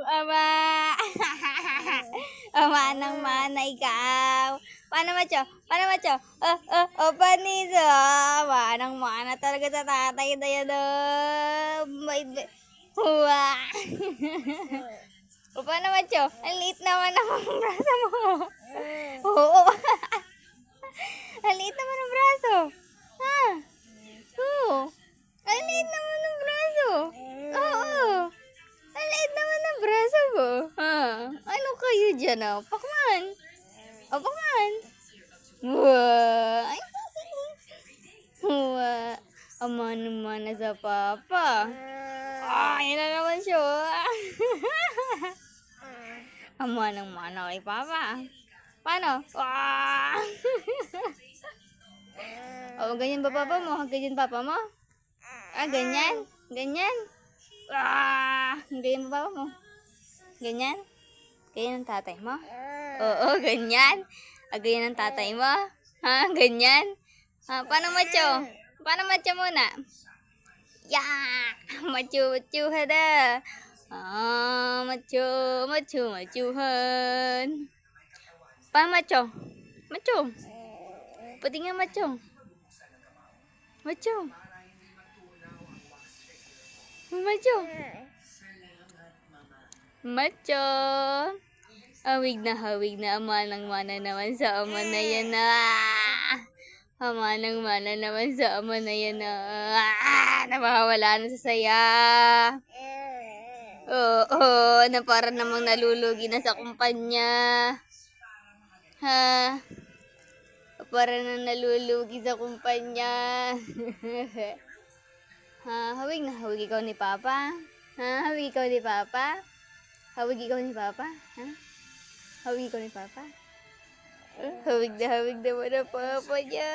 Ama. Manang-mana ikaw. Paano macho? Paano macho? Paniso. Manang-mana talaga sa tatay na yan. Huwa. Paano macho? Ang liit naman ang braso mo. Oo. Ang liit naman ang braso. Ha? Oo. Ang liit naman ang braso. Oo. Ang liit naman ang braso mo. Ha? Ano kayo dyan, oh? Pakman. O, pakman. Wow. Wow. Amana-mana sa papa. Yan na naman siya. Amanang-mana kay papa. Paano? O, ganyan ba papa mo? Ganyan papa mo? Ganyan? Ganyan? Ganyan ba papa mo? Ganyan? Ganyan ang tatay mo? Oo, ganyan? Ganyan ang tatay mo? Ha? Ganyan? Paano macho? Paano macho muna? Macho hada. Machuhan. Paano macho? Macho. Pati nga macho. Macho. Macho. Macho. Hawig na. Amanang-mana naman sa ama na yan na. Amanang-mana naman sa ama na yan na. Nawawala na sa saya. Oo, na para namang nalulugi na sa kumpanya. Ha? Para na nalulugi sa kumpanya. Hawig na hawig ikaw ni Papa? Hawig ikaw ni Papa? Hawig ikaw ni Papa? Hawig ikaw ni Papa? Hawig na naman ang Papa niya.